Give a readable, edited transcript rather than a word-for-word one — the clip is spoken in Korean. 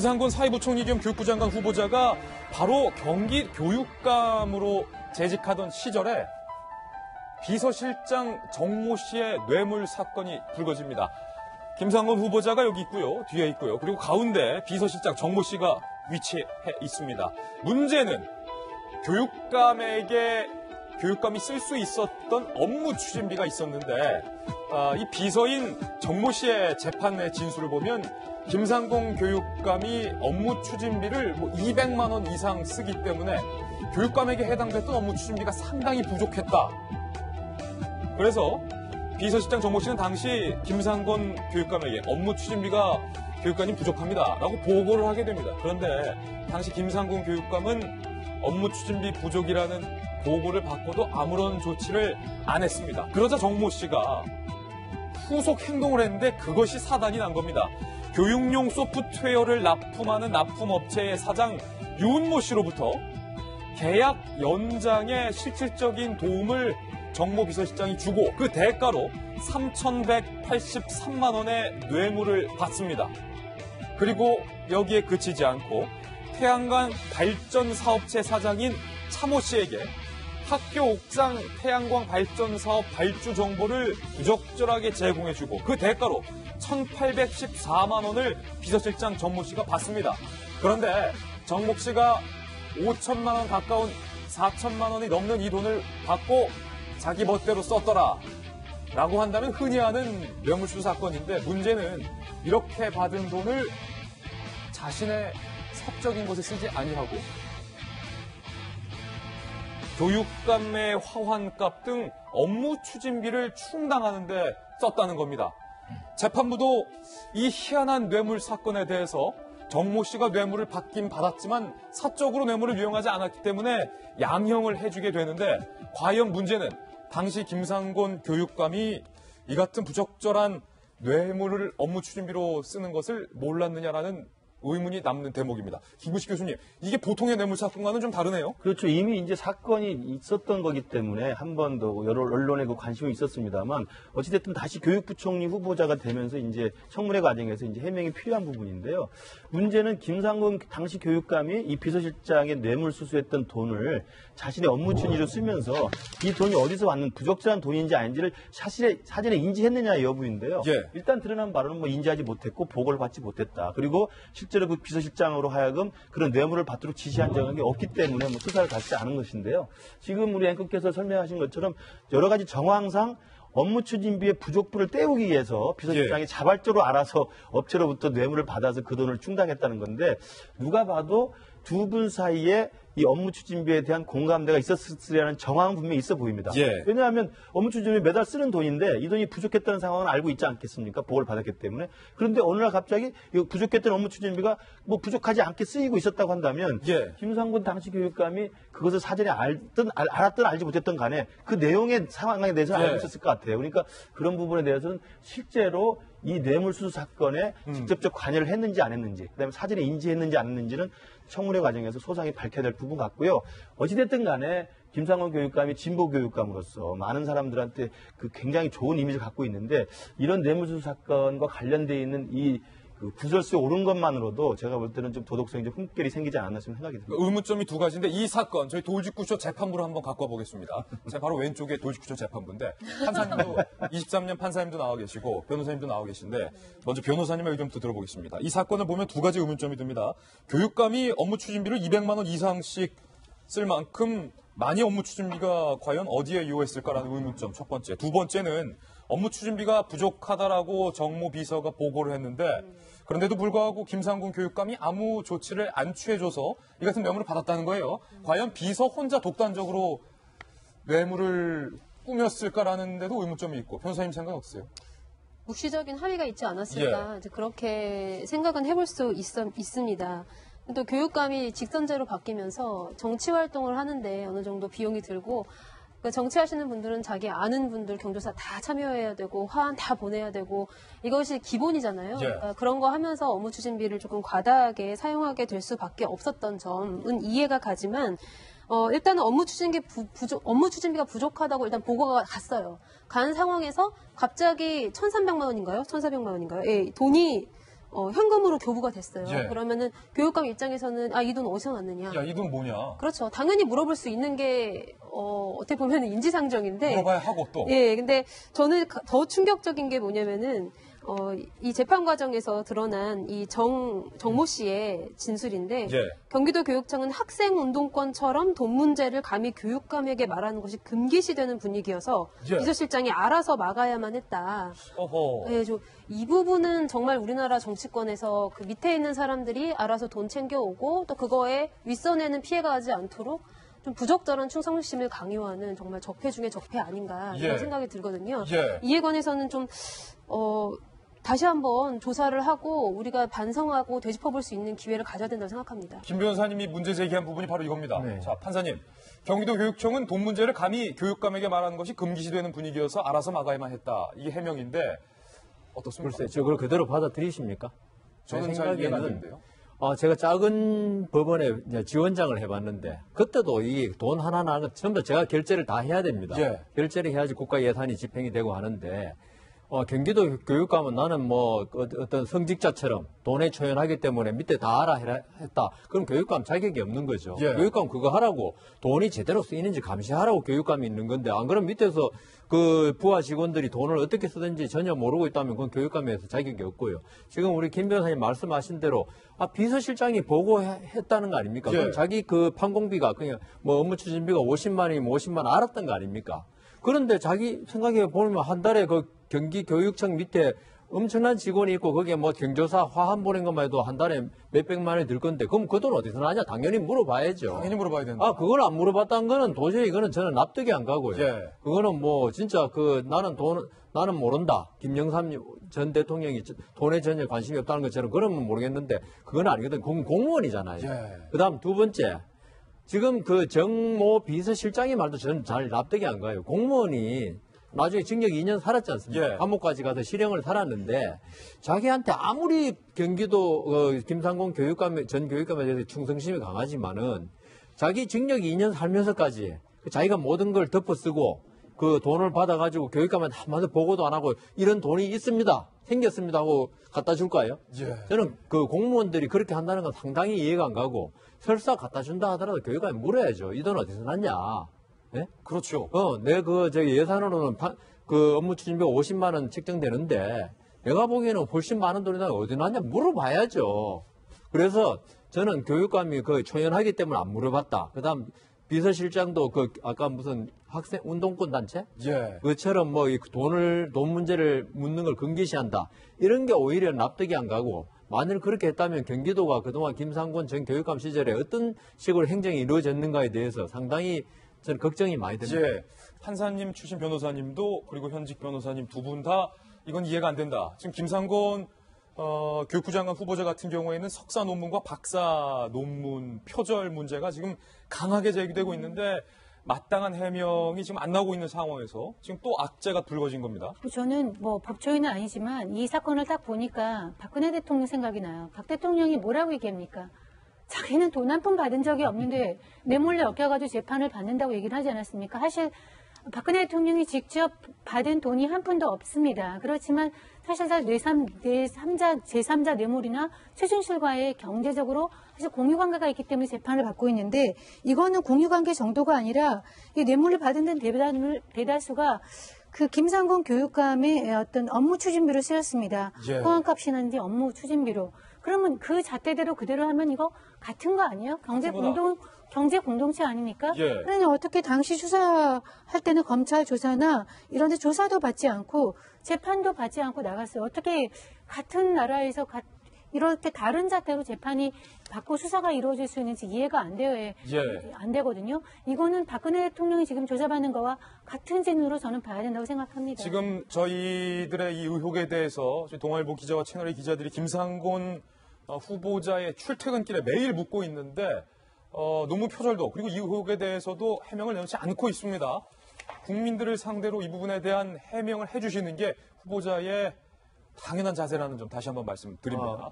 김상곤 사회부총리 겸 교육부 장관 후보자가 바로 경기 교육감으로 재직하던 시절에 비서실장 정모 씨의 뇌물 사건이 불거집니다. 김상곤 후보자가 여기 있고요. 뒤에 있고요. 그리고 가운데 비서실장 정모 씨가 위치해 있습니다. 문제는 교육감이 쓸 수 있었던 업무 추진비가 있었는데 이 비서인 정모 씨의 재판의 진술을 보면 김상곤 교육감이 업무 추진비를 200만 원 이상 쓰기 때문에 교육감에게 해당됐던 업무 추진비가 상당히 부족했다. 그래서 비서실장 정모 씨는 당시 김상곤 교육감에게 업무 추진비가 교육감이 부족합니다 라고 보고를 하게 됩니다. 그런데 당시 김상곤 교육감은 업무 추진비 부족이라는 보고를 받고도 아무런 조치를 안 했습니다. 그러자 정모 씨가 후속 행동을 했는데 그것이 사단이 난 겁니다. 교육용 소프트웨어를 납품하는 납품업체의 사장 윤모 씨로부터 계약 연장에 실질적인 도움을 정모 비서실장이 주고 그 대가로 3,183만 원의 뇌물을 받습니다. 그리고 여기에 그치지 않고 태양광 발전 사업체 사장인 차모 씨에게 학교 옥상 태양광 발전 사업 발주 정보를 부적절하게 제공해주고 그 대가로 1,814만 원을 비서실장 정모 씨가 받습니다. 그런데 정모 씨가 5천만 원 가까운 4천만 원이 넘는 이 돈을 받고 자기 멋대로 썼더라 라고 한다면 흔히 하는 뇌물수수 사건인데 문제는 이렇게 받은 돈을 자신의 사적인 것에 쓰지 아니하고 교육감의 화환값 등 업무 추진비를 충당하는 데 썼다는 겁니다. 재판부도 이 희한한 뇌물 사건에 대해서 정모 씨가 뇌물을 받긴 받았지만 사적으로 뇌물을 유용하지 않았기 때문에 양형을 해주게 되는데 과연 문제는 당시 김상곤 교육감이 이 같은 부적절한 뇌물을 업무 추진비로 쓰는 것을 몰랐느냐라는 의문이 남는 대목입니다. 김구식 교수님, 이게 보통의 뇌물 사건과는 좀 다르네요? 그렇죠. 이미 이제 사건이 있었던 거기 때문에 한 번 더 여러 언론에 그 관심이 있었습니다만 어찌됐든 다시 교육부총리 후보자가 되면서 이제 청문회 과정에서 이제 해명이 필요한 부분인데요. 문제는 김상곤 당시 교육감이 이 비서실장의 뇌물 수수했던 돈을 자신의 업무 추진으로 쓰면서 이 돈이 어디서 왔는 부적절한 돈인지 아닌지를 사전에 인지했느냐 여부인데요. 예. 일단 드러난 바로는 뭐 인지하지 못했고 보고를 받지 못했다. 그리고 실제로 그 비서실장으로 하여금 그런 뇌물을 받도록 지시한 적이 없기 때문에 뭐 수사를 받지 않은 것인데요. 지금 우리 앵커께서 설명하신 것처럼 여러 가지 정황상 업무 추진비의 부족분을 때우기 위해서 비서실장이 자발적으로 알아서 업체로부터 뇌물을 받아서 그 돈을 충당했다는 건데 누가 봐도 두 분 사이에 이 업무 추진비에 대한 공감대가 있었으리라는 정황은 분명히 있어 보입니다. 예. 왜냐하면 업무 추진비 매달 쓰는 돈인데 이 돈이 부족했다는 상황은 알고 있지 않겠습니까? 보고를 받았기 때문에. 그런데 어느 날 갑자기 이 부족했던 업무 추진비가 뭐 부족하지 않게 쓰이고 있었다고 한다면 김상곤 당시 교육감이 그것을 사전에 알았든 알지 못했던 간에 그 내용의 상황에 대해서 알고 있었을 것 같아요. 그러니까 그런 부분에 대해서는 실제로 이 뇌물수수 사건에 직접적 관여를 했는지 안 했는지, 그다음에 사전에 인지했는지 안 했는지는 청문회 과정에서 소상히 밝혀야 될 부분 같고요. 어찌됐든 간에 김상곤 교육감이 진보 교육감으로서 많은 사람들한테 그 굉장히 좋은 이미지를 갖고 있는데 이런 뇌물수수 사건과 관련되어 있는 이 그 구설수에 오른 것만으로도 제가 볼 때는 좀 도덕성이 좀 흠결이 생기지 않았나 생각이 듭니다. 의문점이 두 가지인데 이 사건 저희 돌직구쇼 재판부로 한번 갖고 와보겠습니다. 제 바로 왼쪽에 돌직구쇼 재판부인데 판사님도 23년 판사님도 나와 계시고 변호사님도 나와 계신데 먼저 변호사님의 의견부터 들어보겠습니다. 이 사건을 보면 두 가지 의문점이 듭니다. 교육감이 업무 추진비를 200만 원 이상씩 쓸 만큼 많이 업무 추진비가 과연 어디에 요했을까라는 의문점 첫 번째. 두 번째는 업무 추진비가 부족하다라고 정모 비서가 보고를 했는데 그런데도 불구하고 김상곤 교육감이 아무 조치를 안 취해줘서 이 같은 뇌물을 받았다는 거예요. 과연 비서 혼자 독단적으로 뇌물을 꾸몄을까라는 데도 의문점이 있고 변호사님 생각 어떠세요? 묵시적인 합의가 있지 않았을까 이제 그렇게 생각은 해볼 수 있습니다. 또 교육감이 직선제로 바뀌면서 정치 활동을 하는데 어느 정도 비용이 들고 정치하시는 분들은 자기 아는 분들 경조사 다 참여해야 되고 화환 다 보내야 되고 이것이 기본이잖아요. 그러니까 그런 거 하면서 업무 추진비를 조금 과다하게 사용하게 될 수밖에 없었던 점은 이해가 가지만 일단은 업무 추진비가 부족하다고 일단 보고가 갔어요. 간 상황에서 갑자기 1,300만 원인가요? 1,400만 원인가요? 예, 돈이 현금으로 교부가 됐어요. 예. 그러면은 교육감 입장에서는 이 돈 어디서 났느냐? 야, 이 돈 뭐냐? 그렇죠. 당연히 물어볼 수 있는 게 어떻게 보면 인지상정인데. 물어봐야 하고 또. 예, 근데 저는 더 충격적인 게 뭐냐면은 이 재판 과정에서 드러난 이 정모 씨의 진술인데 예. 경기도 교육청은 학생 운동권처럼 돈 문제를 감히 교육감에게 말하는 것이 금기시되는 분위기여서 예. 비서실장이 알아서 막아야만 했다. 어허. 예, 이 부분은 정말 우리나라 정치권에서 그 밑에 있는 사람들이 알아서 돈 챙겨오고 또 그거에 윗선에는 피해가 가지 않도록 좀 부적절한 충성심을 강요하는 정말 적폐 중에 적폐 아닌가 이런 예. 생각이 들거든요. 예. 이에 관해서는 좀 다시 한번 조사를 하고 우리가 반성하고 되짚어볼 수 있는 기회를 가져야 된다고 생각합니다. 김 변호사님이 문제 제기한 부분이 바로 이겁니다. 네. 자, 판사님. 경기도 교육청은 돈 문제를 감히 교육감에게 말하는 것이 금기시되는 분위기여서 알아서 막아야만 했다. 이게 해명인데 어떻습니까? 글쎄, 저걸 그대로 받아들이십니까? 저는 잘 이해가 안 되는데요. 제가 작은 법원에 이제 지원장을 해봤는데 그때도 이 돈 하나 나는 것 전부 제가 결제를 다 해야 됩니다. 예. 결제를 해야지 국가 예산이 집행이 되고 하는데 경기도 교육감은 나는 뭐 어떤 성직자처럼 돈에 초연하기 때문에 밑에 다 알아 했다. 그럼 교육감 자격이 없는 거죠. 예. 교육감 그거 하라고 돈이 제대로 쓰이는지 감시하라고 교육감이 있는 건데 안 그럼 밑에서 그 부하 직원들이 돈을 어떻게 쓰든지 전혀 모르고 있다면 그건 교육감에서 자격이 없고요. 지금 우리 김 변호사님 말씀하신 대로 비서실장이 보고했다는 거 아닙니까? 예. 그럼 자기 그 판공비가 그냥 뭐 업무 추진비가 50만 원이면 50만 원 알았던 거 아닙니까? 그런데 자기 생각해 보면 한 달에 그 경기교육청 밑에 엄청난 직원이 있고 거기에 뭐 경조사 화환 보낸 것만 해도 한 달에 몇백만 원이 들 건데 그럼 그 돈 어디서 나냐? 당연히 물어봐야죠. 당연히 물어봐야 된다. 그걸 안 물어봤다는 거는 도저히 이거는 저는 납득이 안 가고요. 예. 그거는 뭐 진짜 나는 모른다. 김영삼 전 대통령이 돈에 전혀 관심이 없다는 것처럼 그러면 모르겠는데 그건 아니거든. 공무원이잖아요. 예. 그다음 두 번째. 지금 그 정모 비서실장의 말도 저는 잘 납득이 안 가요. 공무원이 나중에 징역 2년 살았지 않습니까? 예. 감옥까지 가서 실형을 살았는데 자기한테 아무리 경기도 김상곤 전 교육감에 대해서 충성심이 강하지만은 자기 징역 2년 살면서까지 자기가 모든 걸 덮어쓰고 그 돈을 받아가지고 교육감한테 한마디 보고도 안 하고 이런 돈이 있습니다. 생겼습니다 하고 갖다 줄까요? 예. 저는 그 공무원들이 그렇게 한다는 건 상당히 이해가 안 가고 설사 갖다 준다 하더라도 교육감이 물어야죠. 이 돈 어디서 났냐? 네? 그렇죠. 내 저기 예산으로는 그 업무 추진비가 50만 원 책정되는데 내가 보기에는 훨씬 많은 돈이 어디 났냐 물어봐야죠. 그래서 저는 교육감이 초연하기 때문에 안 물어봤다. 그다음 비서실장도 아까 무슨 학생 운동권 단체? 예. 그처럼 뭐 돈 문제를 묻는 걸 금기시한다. 이런 게 오히려 납득이 안 가고 만일 그렇게 했다면 경기도가 그동안 김상곤 전 교육감 시절에 어떤 식으로 행정이 이루어졌는가에 대해서 상당히 저는 걱정이 많이 됩니다. 예. 판사님 출신 변호사님도 그리고 현직 변호사님 두 분 다 이건 이해가 안 된다. 지금 김상곤 교육부 장관 후보자 같은 경우에는 석사 논문과 박사 논문 표절 문제가 지금 강하게 제기되고 있는데 마땅한 해명이 지금 안 나오고 있는 상황에서 지금 또 악재가 불거진 겁니다. 저는 뭐 법조인은 아니지만 이 사건을 딱 보니까 박근혜 대통령 생각이 나요. 박 대통령이 뭐라고 얘기합니까? 자기는 돈 한 푼 받은 적이 없는데 내 몰래 엮여가지고 재판을 받는다고 얘기를 하지 않았습니까? 사실 박근혜 대통령이 직접 받은 돈이 한 푼도 없습니다. 그렇지만 사실 제3자 뇌물이나 최순실과의 경제적으로 사실 공유관계가 있기 때문에 재판을 받고 있는데 이거는 공유관계 정도가 아니라 이 뇌물을 받은 데 대다수가 그 김상곤 교육감의 어떤 업무 추진비로 쓰였습니다. 예. 포함값이라든지 업무 추진비로. 그러면 그 잣대대로 그대로 하면 이거 같은 거 아니에요? 경제 공동체 아닙니까? 예. 그러니 어떻게 당시 수사할 때는 검찰 조사나 이런 데 조사도 받지 않고 재판도 받지 않고 나갔어요. 어떻게 같은 나라에서 이렇게 다른 잣대로 재판이 받고 수사가 이루어질 수 있는지 이해가 안 돼요. 예. 안 되거든요. 이거는 박근혜 대통령이 지금 조사받는 거와 같은 진으로 저는 봐야 된다고 생각합니다. 지금 저희들의 이 의혹에 대해서 동아일보 기자와 채널의 기자들이 김상곤 후보자의 출퇴근길에 매일 묻고 있는데 논문 표절도 그리고 이 의혹에 대해서도 해명을 내놓지 않고 있습니다. 국민들을 상대로 이 부분에 대한 해명을 해주시는 게 후보자의 당연한 자세라는 점 다시 한번 말씀드립니다.